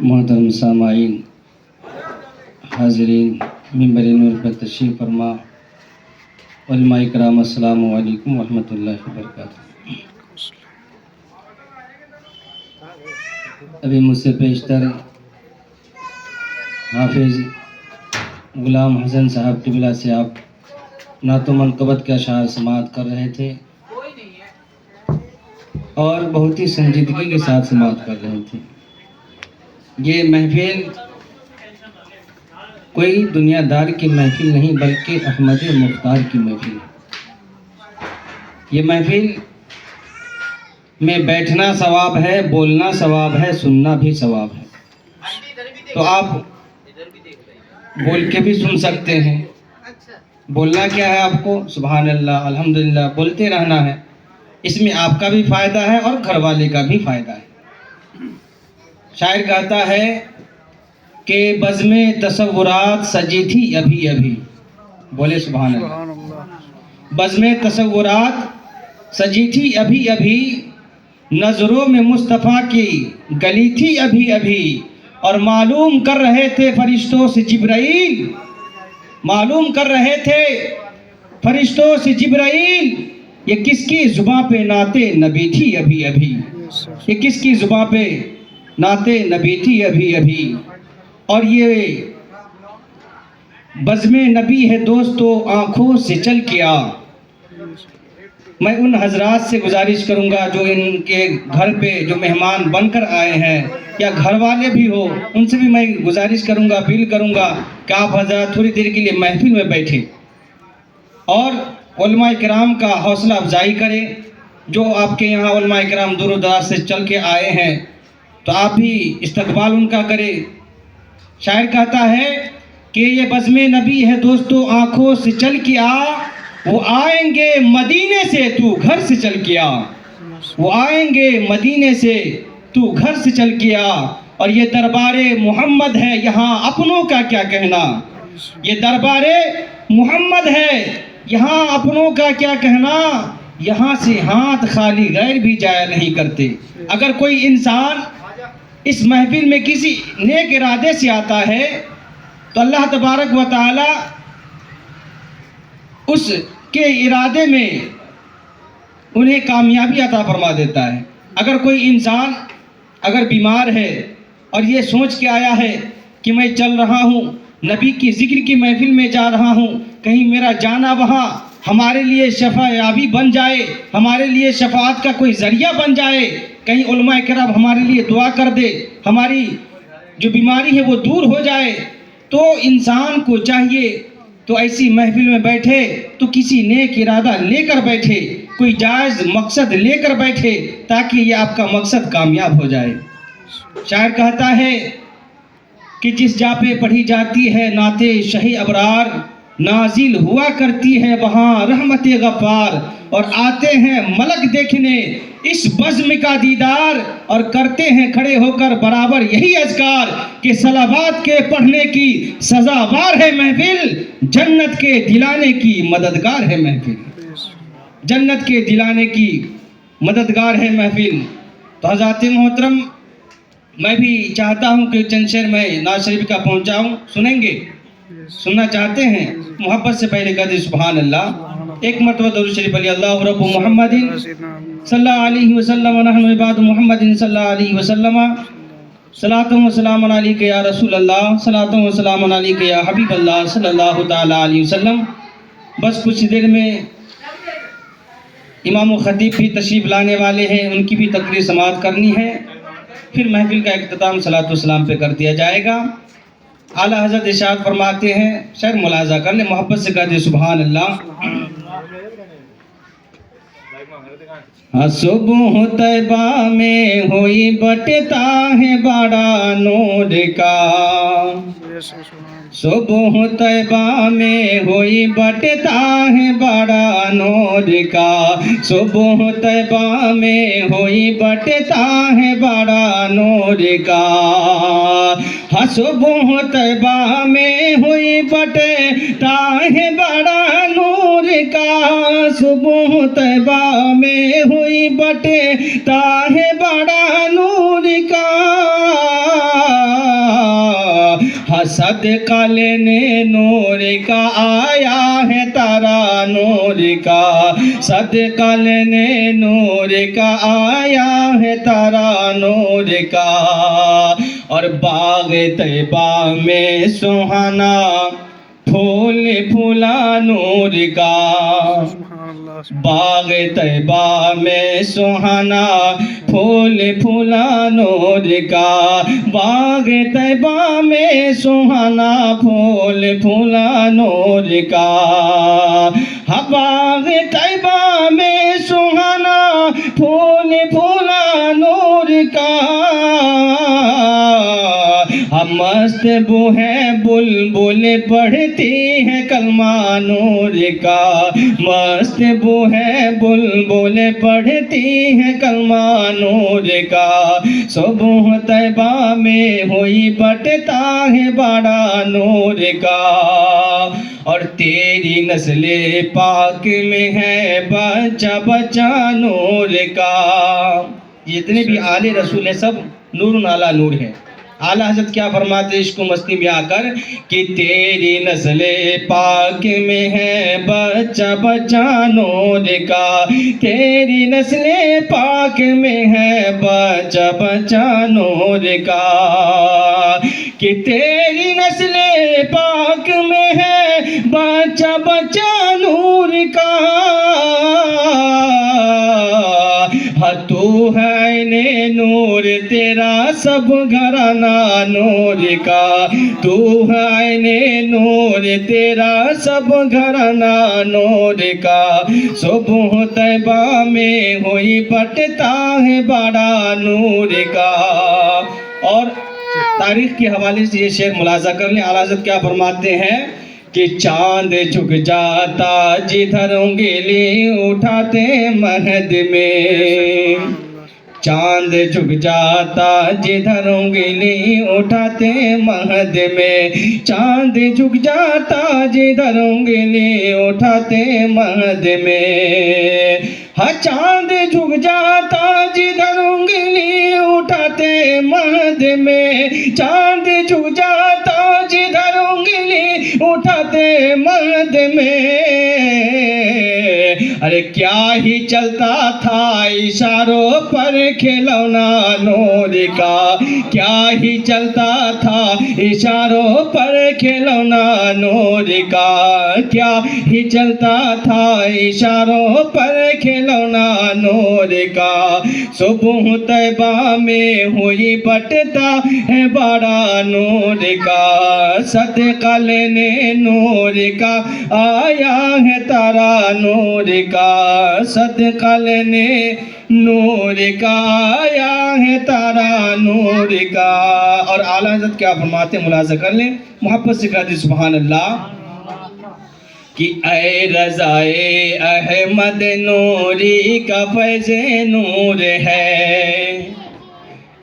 محترم سامعین، حاضرین منبر نور پر تشریف فرما، علماء کرام، السلام علیکم ورحمۃ اللہ وبرکاتہ۔ ابھی مجھ سے پیشتر حافظ غلام حسن صاحب قبلہ سے آپ نعت و منقبت کے اشعار سماعت کر رہے تھے اور بہت ہی سنجیدگی کے ساتھ سماعت کر رہے تھے۔ یہ محفل کوئی دنیا دار کی محفل نہیں بلکہ احمد مختار کی محفل ہے۔ یہ محفل میں بیٹھنا ثواب ہے، بولنا ثواب ہے، سننا بھی ثواب ہے۔ تو آپ بول کے بھی سن سکتے ہیں۔ بولنا کیا ہے آپ کو؟ سبحان اللہ، الحمدللہ بولتے رہنا ہے۔ اس میں آپ کا بھی فائدہ ہے اور گھر والے کا بھی فائدہ ہے۔ شاعر کہتا ہے کہ بزم تصورات سجی تھی ابھی ابھی، بولے سبحان اللہ۔ بزم تصورات سجی تھی ابھی ابھی، نظروں میں مصطفیٰ کی گلی تھی ابھی ابھی، اور معلوم کر رہے تھے فرشتوں سے جبرائیل، معلوم کر رہے تھے فرشتوں سے جبرائیل، یہ کس کی زباں پہ نعت نبی تھی ابھی ابھی، یہ کس کی زباں پہ نعت نبی تھی ابھی ابھی۔ اور یہ بزم نبی ہے دوستو آنکھوں سے چل کے آ۔ میں ان حضرات سے گزارش کروں گا جو ان کے گھر پہ جو مہمان بن کر آئے ہیں یا گھر والے بھی ہو، ان سے بھی میں گزارش کروں گا، اپیل کروں گا کہ آپ حضرات تھوڑی دیر کے لیے محفل میں بیٹھیں اور علماء کرام کا حوصلہ افزائی کریں۔ جو آپ کے یہاں علماء کرام دور و دراز سے چل کے آئے ہیں تو آپ بھی استقبال ان کا کریں۔ شاعر کہتا ہے کہ یہ بزم نبی ہے دوستو آنکھوں سے چل کے آ، وہ آئیں گے مدینے سے تو گھر سے چل کے آ، وہ آئیں گے مدینے سے تو گھر سے چل کے آ، اور یہ دربار محمد ہے یہاں اپنوں کا کیا کہنا، یہ دربار محمد ہے یہاں اپنوں کا کیا کہنا، یہاں سے ہاتھ خالی غیر بھی جایا نہیں کرتے۔ اگر کوئی انسان اس محفل میں کسی نیک ارادے سے آتا ہے تو اللہ تبارک و تعالی اس کے ارادے میں انہیں کامیابی عطا فرما دیتا ہے۔ اگر کوئی انسان اگر بیمار ہے اور یہ سوچ کے آیا ہے کہ میں چل رہا ہوں نبی کی ذکر کی محفل میں جا رہا ہوں، کہیں میرا جانا وہاں ہمارے لیے شفا یابی بن جائے، ہمارے لیے شفاعت کا کوئی ذریعہ بن جائے، کہیں علماء کرام ہمارے لیے دعا کر دے، ہماری جو بیماری ہے وہ دور ہو جائے، تو انسان کو چاہیے تو ایسی محفل میں بیٹھے تو کسی نیک ارادہ لے کر بیٹھے، کوئی جائز مقصد لے کر بیٹھے تاکہ یہ آپ کا مقصد کامیاب ہو جائے۔ شاعر کہتا ہے کہ جس جا پہ پڑھی جاتی ہے نعت شہ ابرار، نازل ہوا کرتی ہے وہاں رحمت غفار، اور آتے ہیں ملک دیکھنے اس بزم کا دیدار، اور کرتے ہیں کھڑے ہو کر برابر یہی اذکار کہ صلوات کے پڑھنے کی سزاوار ہے محفل، جنت کے دلانے کی مددگار ہے محفل، جنت کے دلانے کی مددگار ہے محفل۔ تو حضرات محترم، میں بھی چاہتا ہوں کہ چند شعر میں نعت شریف کا پہنچاؤں، سنیں گے؟ سننا چاہتے ہیں؟ محبت سے پہلے کہہ دیں سبحان اللہ، ایک مرتبہ درود شریف علی اللہ رب محمد صلی اللہ علیہ وسلم ونحن عباد محمد صلی اللہ علیہ وسلم، صلاۃ و سلام علیک یا رسول اللہ، صلاۃ و سلام علیک یا حبیب اللہ صلی اللہ تعالی علیہ وسلم۔ بس کچھ دیر میں امام و خطیب بھی تشریف لانے والے ہیں، ان کی بھی تقریر سماعت کرنی ہے، پھر محفل کا اختتام صلاۃ و سلام پہ کر دیا جائے گا۔ اعلیٰ حضرت ارشاد فرماتے ہیں، شعر ملاحظہ کر لیں، محبت سے کہہ دیں سبحان اللہ۔ صبح طیبہ میں ہوئی بٹتا ہے بڑا نور کا، صبح طیبہ میں ہوئی بٹتا ہے بڑا نور کا، صبح طیبہ میں ہوئی بٹتا ہے بڑا نور کا، ہاں صبح طیبہ میں ہوئی بٹتا ہے بڑا نور کا، صبح طیبہ میں ہوئی بٹتا ہے بڑا نور کا، صدقہ لینے نور کا آیا ہے تارا نور کا، صدقہ لینے نور کا آیا ہے تارا نور کا، اور باغ طیبہ میں سہانا پھول پھولا نور کا، باغ طیبہ میں سہانا پھول پھولا نور کا، باغ طیبہ میں سہانا پھول پھولا نور کا، ہاں باغ طیبہ میں سہانا پھول پھولا نور کا، ہم مست بو ہے بلبل پڑھتی ہے کلمہ نور کا، مست بو ہے بلبل پڑھتی ہے کلمہ نور کا، صبح طیبہ میں ہوئی بٹتا ہے باڑا نور کا، اور تیری نسل پاک میں ہے بچہ بچہ نور کا۔ جتنے بھی آل رسول ہیں سب نور علی نور ہے۔ اعلیٰ حضرت کیا فرماتے عشق و مستی میں آ کر کہ تیری نسل پاک میں ہے بچہ بچہ نور کا، تیری نسل پاک میں ہے بچہ بچہ نور کا، کہ تیری نسل پاک میں ہے بچہ بچہ نور کا، ہاں تو ہے عین نور تیرا سب گھرانہ نور کا، تو ہے عین نور تیرا سب گھرانہ نور کا، صبح طیبہ میں ہوئی بٹتا ہے باڑا نور کا۔ اور تاریخ کے حوالے سے یہ شعر ملاحظہ کر لیں، اعلیٰ حضرت کیا فرماتے ہیں کہ چاند جھک جاتا جدھر انگلی اٹھاتے مہد میں، چاند جھک جاتا جدھر انگلی اٹھاتے مہد میں، چاند جھک جاتا جدھر انگلی اٹھاتے مہد میں، ہاں چاند جھک جاتا جدھر انگلی اٹھاتے مہد میں، چاند جھک جاتا جدھر انگلی اٹھاتے مہد میں، ارے کیا ہی چلتا تھا اشاروں پر کھلونا نور کا، کیا ہی چلتا تھا اشاروں پر کھلونا نور کا، کیا ہی چلتا تھا اشاروں پر کھلونا نور کا، صبح طیبہ میں ہوئی بٹتا ہے باڑا نور کا، صدقہ لینے نور کا آیا ہے تارا نور کا، صدقہ لینے نور کا آیا ہے تارا نور کا۔ اور اعلیٰ حضرت کیا فرماتے ہیں ملاحظہ کر لیں، محبت سے کہتے سبحان اللہ کہ اے رضائے احمد نوری کا فیض نور ہے،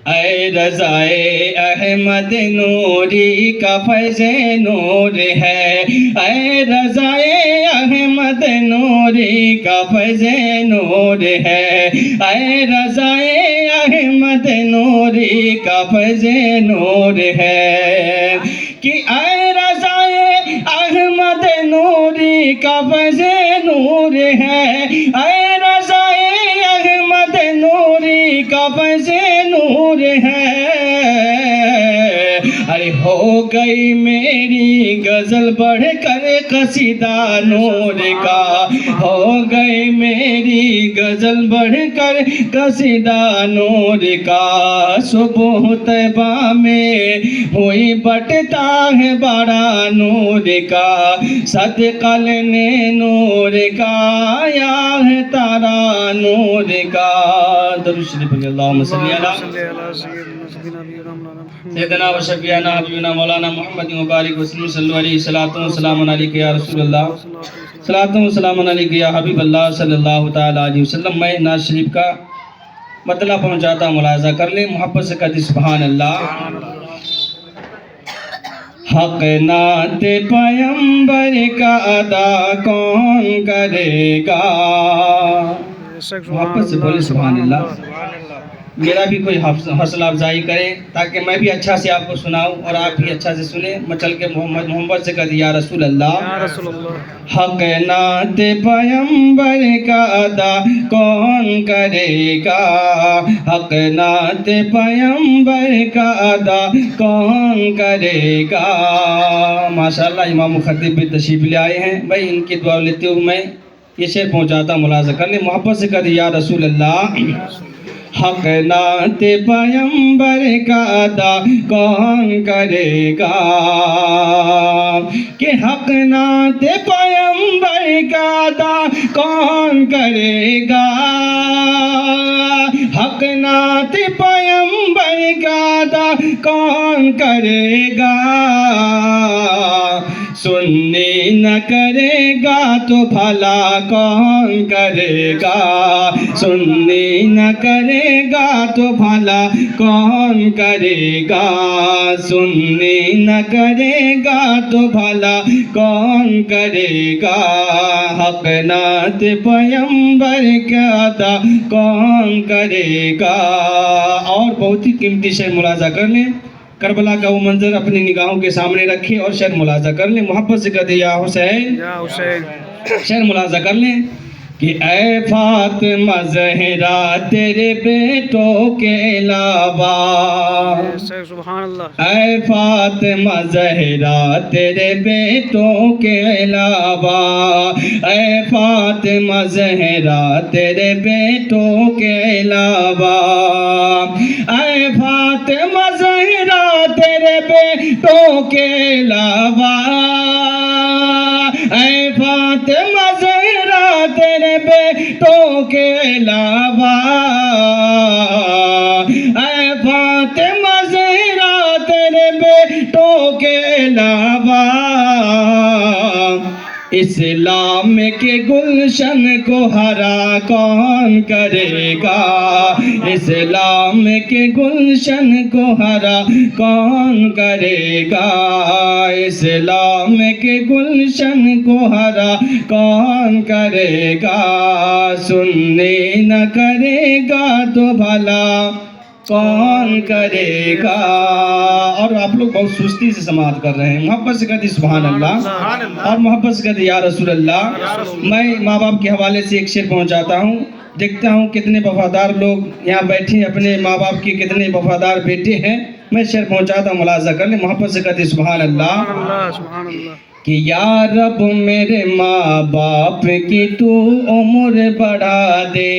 اے رضائے احمد نوری کا فیض نور ہے، اے رضائے احمد نوری کا فیض نور ہے، اے رضائے احمد نوری کا فیض نور ہے، کہ اے رضائے احمد نوری کا فیض نور ہے، اے رضائے احمد نوری کا فیض نور ہے، ارے ہو گئی میری غزل بڑھ کر قصیدہ نور کا، ہو گئی میری غزل بڑھ کر قصیدہ نور کا، صبح طیبہ میں ہوئی بٹتا ہے باڑا نور کا، صدقہ لینے نور کا آیا ہے تارا نور کا۔ درود شریف پڑھیے، اللہم صلی علی سیدنا و شفیعنا حبیبنا مولانا محمد مبارک وسلم، صلی اللہ علیہ وسلم، السلام علیکہ یا رسول اللہ، صلاۃ و سلام علیکہ یا حبیب اللہ صلی اللہ تعالیٰ علیہ وسلم۔ میں نعت شریف کا مطلب پہنچاتا ہوں، ملاحظہ کر لیں، محبت سے کہتے سبحان اللہ۔ حق نعت پیغمبر کا ادا کون کرے گا، محبت سے بولے سبحان اللہ۔ میرا بھی کوئی حوصلہ افزائی کریں تاکہ میں بھی اچھا سے آپ کو سناؤں اور آپ بھی اچھا سے سنیں. میں چل کے محمد سے کہہ یا رسول اللہ. یا رسول اللہ. حق نعت پیمبر کا ادا کون کرے گا, حق نعت پیمبر کا ادا کون کرے گا. ماشاءاللہ امام مخطب بھی تشریف لے آئے ہیں. بھائی ان کی دعا لیتے ہوئے میں یہ شعر پہنچاتا ہوں, ملاحظہ کر لیں. محبت سے کہہ یا رسول اللہ. حق نعت پیمبر کا ادا کون کرے گا, کہ حق نعت پیمبر کا ادا کون کرے گا, حق نعت پیمبر کا ادا کون کرے گا. سننی نہ کرے گا تو بھلا کون کرے گا, سننی نہ کرے گا تو بھلا کون کرے گا, سننی نہ کرے گا تو بھلا کون کرے گا. حق نعت پیمبر کا ادا کون کرے گا. اور بہت ہی قیمتی شعر ملاحظہ کر لیں. کربلا کا وہ منظر اپنی نگاہوں کے سامنے رکھے اور شعر ملاحظہ کر لیں. محبت سے کہتے یا حسین, یا حسین. شعر ملاحظہ کر لیں کہ اے فاطمہ زہرا تیرے بیٹوں کے علاوہ, سبحان اللہ. اے فاطمہ زہرا تیرے بیٹوں کے علاوہ, اے فاطمہ زہرا تیرے بیٹوں کے علاوہ, اے فاطمہ زہرا تیرے بیٹوں کے علاوہ, اے فاطمہ زہرا تیرے بیٹوں کے علاوہ, اے فاطمہ زہرا تیرے بیٹوں کے علاوہ. اسلام کے گلشن کو ہرا کون کرے گا, اسلام کے گلشن کو ہرا کون کرے گا, اسلام کے گلشن کو ہرا کون کرے گا. سننے نہ کرے گا تو بھلا کون کرے گا. اور آپ لوگ بہت سستی سے سماعت کر رہے ہیں. محبت سے کہتے سبحان اللہ, اور محبت سے کہتے یا رسول اللہ. میں ماں باپ کے حوالے سے ایک شعر پہنچاتا ہوں. دیکھتا ہوں کتنے وفادار لوگ یہاں بیٹھے ہیں, اپنے ماں باپ کے کتنے وفادار بیٹے ہیں. میں شعر پہنچاتا ہوں, ملاحظہ کر لیں. محبت سے کہتے سبحان اللہ. سبحان اللہ. کہ یا رب میرے ماں باپ کی تو عمر بڑھا دے.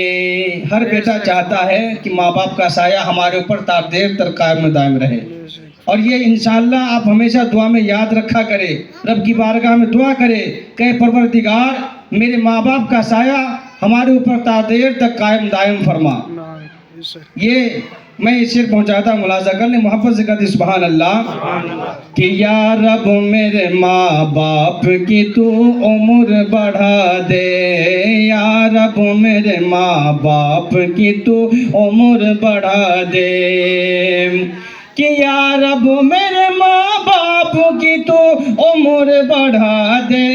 ہر بیٹا چاہتا ہے کہ ماں باپ کا سایہ ہمارے اوپر تا دیر تک قائم دائم رہے, اور یہ انشاءاللہ آپ ہمیشہ دعا میں یاد رکھا کرے, رب کی بارگاہ میں دعا کرے کہ پروردگار میرے ماں باپ کا سایہ ہمارے اوپر تا دیر تک قائم دائم فرما. یہ میں اس شعر پہنچاتا ہوں, ملاحظہ کر لیں. محبت سے کہتے سبحان اللہ. کہ یا رب میرے ماں باپ کی تو عمر بڑھا دے, یا رب میرے ماں باپ کی تو عمر بڑھا دے, کہ یا رب میرے ماں باپ کی تو عمر بڑھا دے,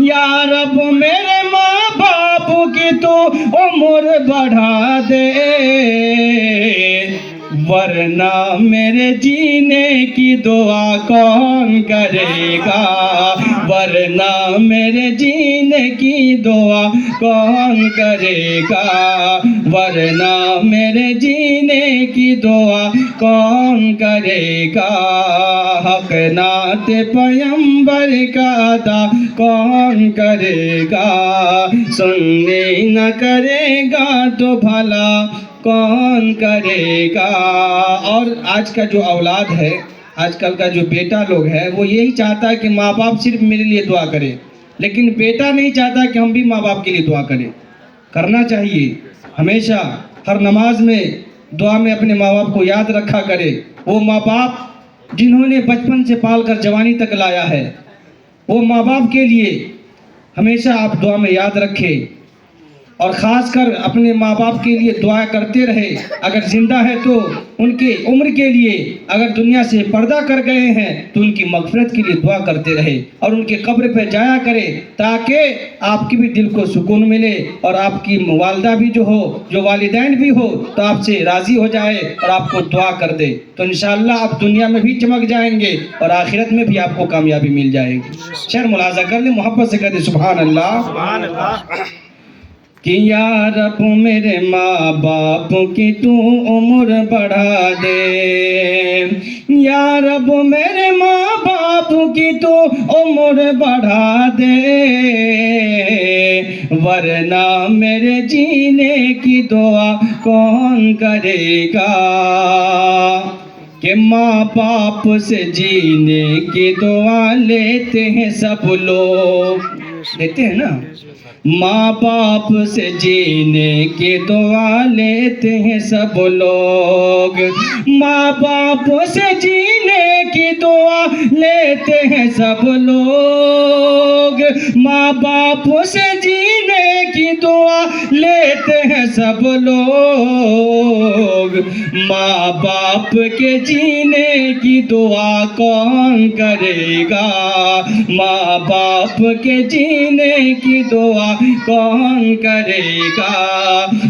یا رب میرے ماں باپ کی تو عمر بڑھا دے. ورنہ میرے جینے کی دعا کون کرے گا, ورنہ میرے جینے کی دعا کون کرے گا, ورنہ میرے جینے کی دعا کون کرے گا. حق نعت پیمبر کا ادا کون کرے گا, سننے نہ کرے گا تو بھلا کون کرے گا. اور آج کا جو اولاد ہے, آج کل کا جو بیٹا لوگ ہے, وہ یہی چاہتا ہے کہ ماں باپ صرف میرے لیے دعا کرے, لیکن بیٹا نہیں چاہتا کہ ہم بھی ماں باپ کے لیے دعا کریں. کرنا چاہیے ہمیشہ, ہر نماز میں دعا میں اپنے ماں باپ کو یاد رکھا کرے. وہ ماں باپ جنہوں نے بچپن سے پال کر جوانی تک لایا ہے, وہ ماں باپ کے لیے ہمیشہ آپ دعا میں یاد رکھیں. اور خاص کر اپنے ماں باپ کے لیے دعا کرتے رہے. اگر زندہ ہے تو ان کے عمر کے لیے, اگر دنیا سے پردہ کر گئے ہیں تو ان کی مغفرت کے لیے دعا کرتے رہے, اور ان کے قبر پہ جایا کرے تاکہ آپ کی بھی دل کو سکون ملے, اور آپ کی والدہ بھی جو والدین بھی ہو تو آپ سے راضی ہو جائے اور آپ کو دعا کر دے. تو انشاءاللہ آپ دنیا میں بھی چمک جائیں گے اور آخرت میں بھی آپ کو کامیابی مل جائے گی. شعر ملاحظہ کر لیں, محبت سے کہتے سبحان اللہ. سبحان اللہ. کہ یا رب میرے ماں باپ کی تو عمر بڑھا دے, یا رب میرے ماں باپ کی تو عمر بڑھا دے, ورنہ میرے جینے کی دعا کون کرے گا. کہ ماں باپ سے جینے کی دعا لیتے ہیں سب لوگ, لیتے ہیں نا, ماں باپ سے جینے کی دعا لیتے ہیں سب لوگ, ماں باپ سے جینے کی دعا لیتے ہیں سب لوگ, ماں باپ سے جینے کی دعا لیتے ہیں سب لوگ, ماں باپ کے جینے کی دعا کون کرے گا, ماں باپ کے جینے کی دعا کون کرے گا,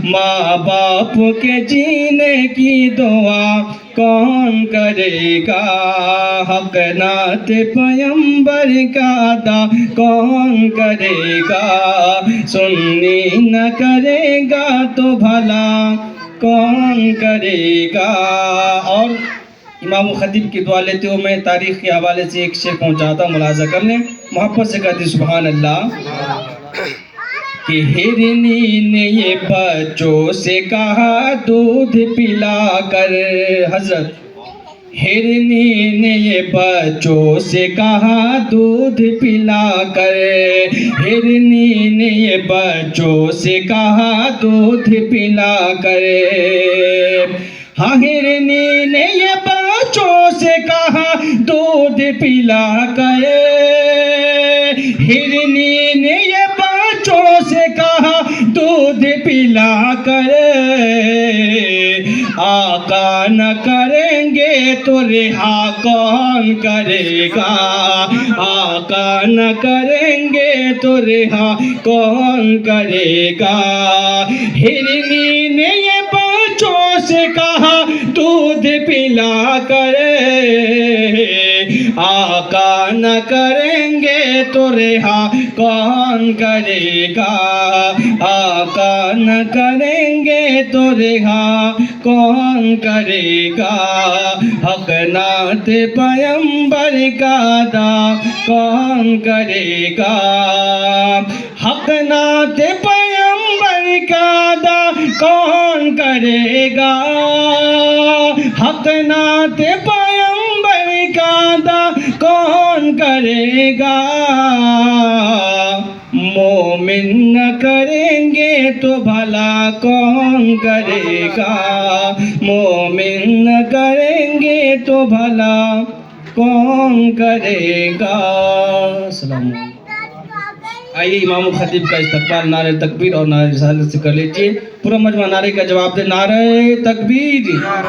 ماں باپ کے جینے کی دعا کون کرے گا. حق نعت پیغمبر کا ادا کون کرے گا, سنی نہ کرے گا تو بھلا کون کرے گا. اور امام خطیب کی دعا لیتے ہوئے میں تاریخ کے حوالے سے ایک شعر پہنچاتا ہوں, ملاحظہ کر لیں, محبت سے کہتے سبحان اللہ. کہ ہرنی نے یہ بچوں سے کہا دودھ پلا کر, حضرت ہرنی نے یہ بچوں سے کہا دودھ پلا کر, ہرنی نے یہ بچوں سے کہا دودھ پلا کر, ہاں ہرنی نے یہ بچوں سے کہا دودھ پلا کر, ہرنی نے یہ بچوں سے کہا دودھ پلا کر, آقا نہ کریں گے تو رہا کون کرے گا, آقا نہ کریں گے تو رہا کون کرے گا. ہرنی نے یہ بچوں سے کہا دودھ پلا کر, آقا نہ کریں گے تو رہا کون کرے گا, آقا نہ کریں گے تو رہا کون کرے گا. حق نعت پیغمبر کا ادا کون کرے گا, حق نعت پیغمبر کا ادا کون کرے گا, حق نعت پیغمبر کا ادا کون کرے گا. مومن نہ کریں گے تو بھلا کون کرے گا, مومن نہ کریں گے تو بھلا کون کرے گا. السلام علیکم. آئیے امام خطیب کا استقبال نعرہ تکبیر اور نعرہ رسالت سے کر لیجیے. پورا مجمع نعرے کا جواب دے, نعرہ تکبیر.